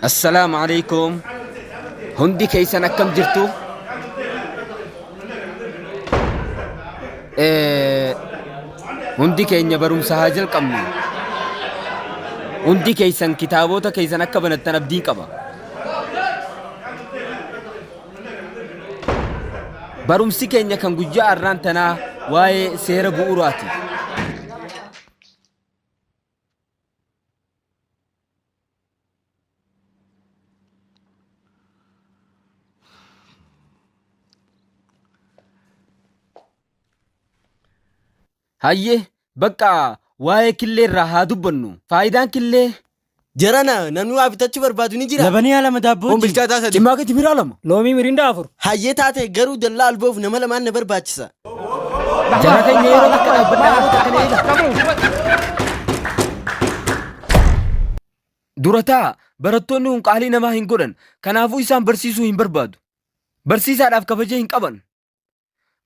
السلام عليكم. هندي كيسان أكم جرتو؟ هندي كينيا بروم سهاجل قمني. هندي كيسان كتابوتا كيسان أكبر التنبدين كبا. بروم سي كينيا كان جوجا أران تنا واي سير بوراتي. هايه بقى واي كله راحة بنو فايدان كله جرانا نانو أبتدأ بربادو نجرا لبني على مدابو هم بالجاتا سدي جماعة تمير علم لومي مريندا أفر هاي تاتي غرو دللا البوف نملا ما نبر باتشسا جرانا كينيرو تكنا بدنا durata barattoonni hun qaalii namaa hin godhan kanaafuu isaan barsiisuu hin barbaadu barsiisaadhaaf kabaja hin qaban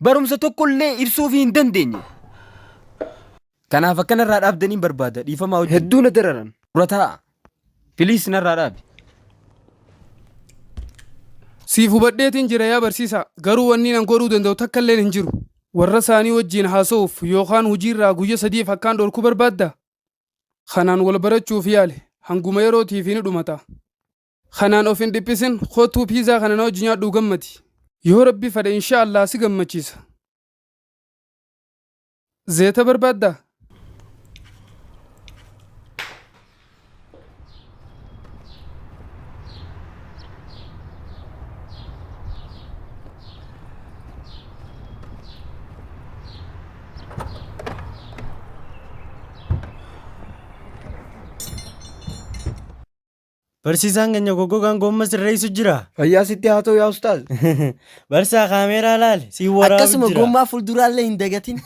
barumsa tokkollee ibsuu hin dandeenye kanaaf akkanarraa dhaabdanii barbaada dhiifamaa hojii hedduu na dararan durata filiis narraa dhaabi siif hubadheetiin jira yaa barsiisa garuu wanni nan godhuu danda'u takka illee hin jiru warra isaanii wajjiin haasa'uuf yookaan hojiirraa guyya sadiif akkaan dhorkuu barbaadda kanaan wal barachuuf yaale hanguma yerootiif ni dhumata kanaan of hin dhiphisin kootuu piizaa kana na wajji nyaadhuu gammati yoo rabbi fedhe insha Allah si gammachiisa zeeta barbaadda برسيسان كن يوكو كان قوم الرئيس الجرا fayyaa sitti haa ta'u yaa ustaaz برسا كاميرا لال سي ورا akkasuma gommaa fuulduraallee hin dagatin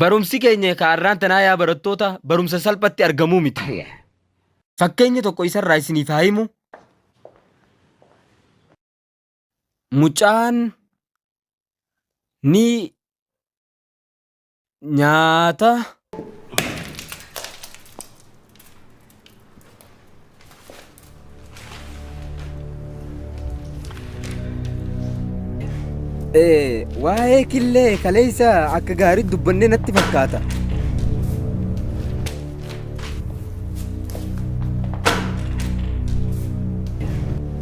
barumsi keenya kaarraan tanaa yaa barattoota barumsa salphatti argamuu miti fakkeenya tokko isarraa isiniif haa himu mucaan ni nyaata waa'ee killee kaleessa akka gaarii dubbannee natti fakkaata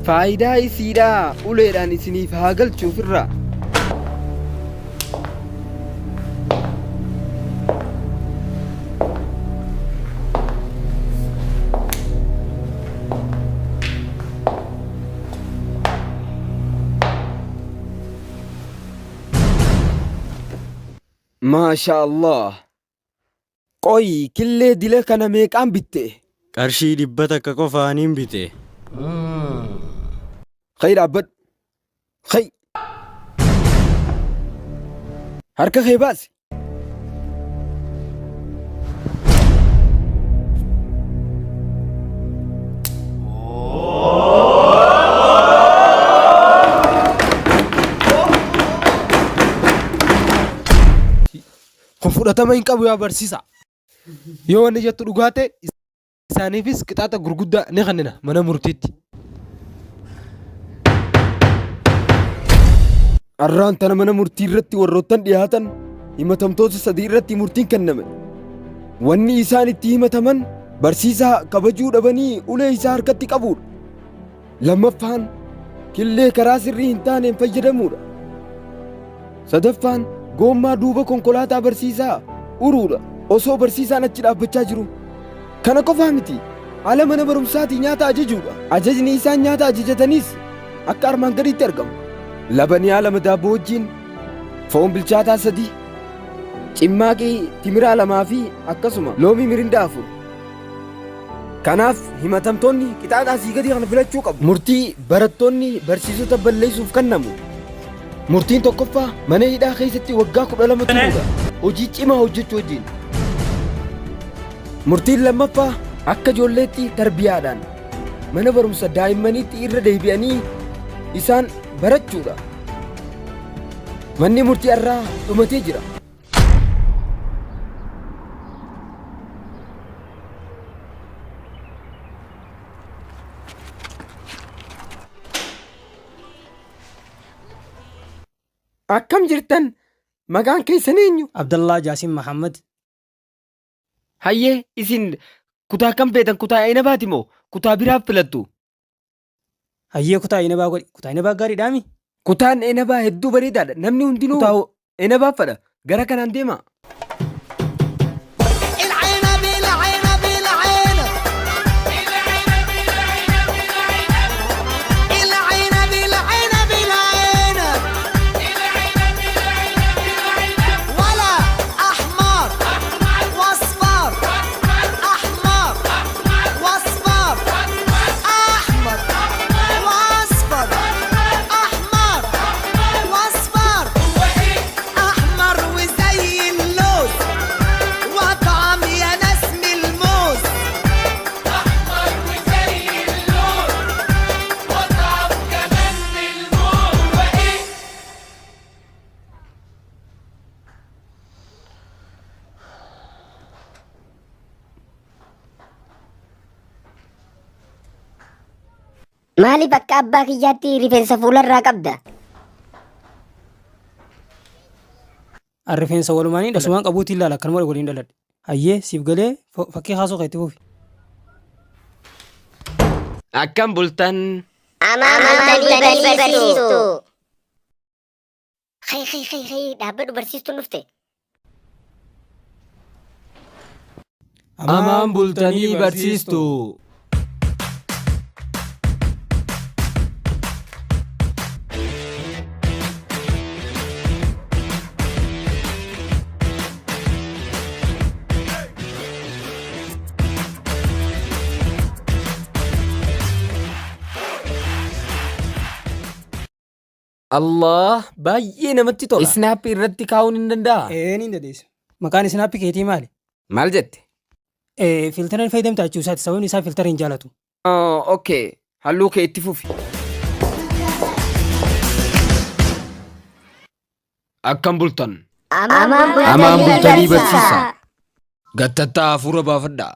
faayidaa isiidhaa uleedhaan isiniif haa galchuuf irraa ما شاء الله قوي كل دلة كان ميقام بيته قرشي دبتك كفانين بيته خير عبد خي حركة خي باسي fudhatama hin qabu yaa barsiisa yoo wanni jettu dhugaate isaaniifis qixaaxa gurguddaa ni kennina mana murtiitti arraan tana mana murtii irratti warroottan dhiyaatan himatamtoota sadii irratti murtiin kenname wanni isaan itti himataman barsiisaa kabajuu dhabanii ulee isaa harkatti qabuudha lammaffaan killee karaa sirrii hin taaneen fayyadamuudha sadaffaan gommaa duuba konkolaataa barsiisaa uruudha osoo barsiisaan achi dhaabbachaa jiru kana qofaa miti haala mana barumsaatii nyaata ajajuudha ajajni isaan nyaata ajajataniis akka armaan gadiitti argamu labanii haala daabboo wajjiin foon bilchaataa 3, cimmaaqii timiraa 2 fi akkasuma loomii mirindaa 4. Kanaaf himatamtoonni qixaaxa asii gadii kana filachuu qabu. Murtii barattoonni barsiisota balleessuuf kennamu. Murtiin tokkoffaa mana hidhaa keessatti waggaa 12 turuudha. Hojii cimaa hojjechuu wajjin. Murtiin lammaffaa akka ijoolleetti tarbiyaadhaan mana barumsa daa'immaniitti irra deebi'anii isaan barachuudha. Manni murtii irraa dhumatee jira. Akkam jirtan? Maqaan keessan eenyu? Abdallaa Jaasim Mahammad. Hayyee isin kutaa kam beektan? Kutaa Aynabaati moo kutaa biraaf filattu? Hayyee kutaa Aynabaa godhi. Kutaa Aynabaa gaariidhaami. Kutaan Aynabaa hedduu bareedaadha. Namni hundinuu kutaa Aynabaaf fedha. Gara kanaan deema. Maaliif akka abbaa kiyyaatti rifeensa fuularraa qabda? Rifeensa walumaanii dhasumaan qabuutiin ilaala akkanuma waliin dhaladhe. Hayyee siif galee fakkii haasoo kan itti fufi. Akkam bultan? Amantii barsiistu. Dhaabbadhu barsiistuun dhufte. Amaan bultanii barsiistu. Allah, baay'ee namatti tola. Snap irratti kaa'uun hin danda'a? Ni dandeessa. Maqaan snap keetii maali? Maal jette? Filtara fayyadamtaa jechuu isaati. Sababni isaa filtara hin jaalatu. Okay, halluu kee itti fufi. Akkam bultan? Amaan bultanii barsiisa. Gattattaa hafuura baafadhaa.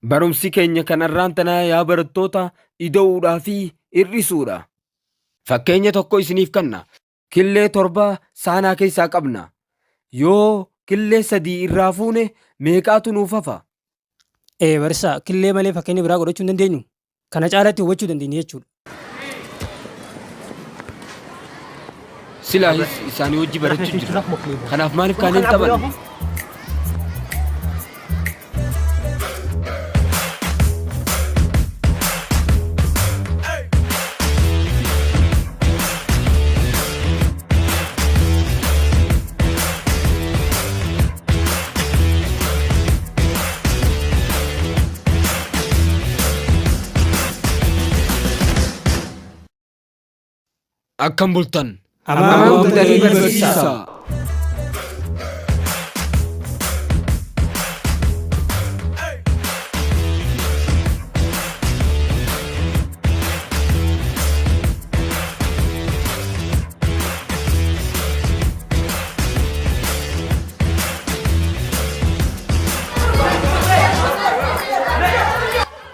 Barumsi keenya kanarraan tanaa yaa barattoota ida'uudhaa fi hir'isuudha. Fakkeenya tokko isiniif kenna. Killee 7 saanaa keessaa qabna. Yoo killee 3 irraa fuune meeqaatu nuuf hafa? Barsiisaa killee malee fakkeenya biraa godhachuu hin dandeenyu. Kana caalatti hubachuu dandeenya jechuudha. Silaahis isaanii wajji barachuu jira. Kanaaf maaliif kaaniin taphanne? Akkam bultan? Amaan bultanii barsiisa.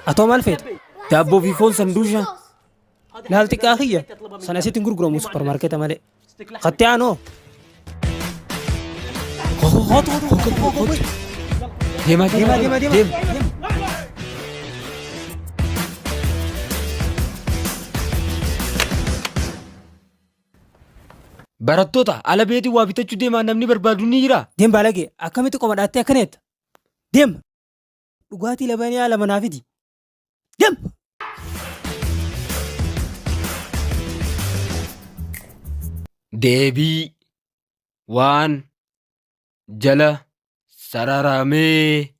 Atoo maal feeta? Daabboo fi foon sanduusha. Laalti qaaqiyya. Sana asitti hin gurguramu supermarkeeta malee. Qattee aanoo. Deema. Barattoota ala beetii waa bitachuu deemaa namni barbaadu ni jira. Deem baalagee akkamitti qoma dhaattee akkaneetta? Deem. Dhugaatii labanii lama naa fidi. Deem. deebii waan jala sararamee.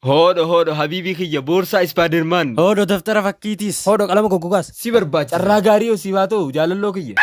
Hodho habiibii kiyya boorsaa Ispaadermaan Hoodoo daftara fakkiitiis. Hodho qalama goggogaas. si barbaacha. Carraa gaarii yoo si haa ta'u jaalalloo kiyya.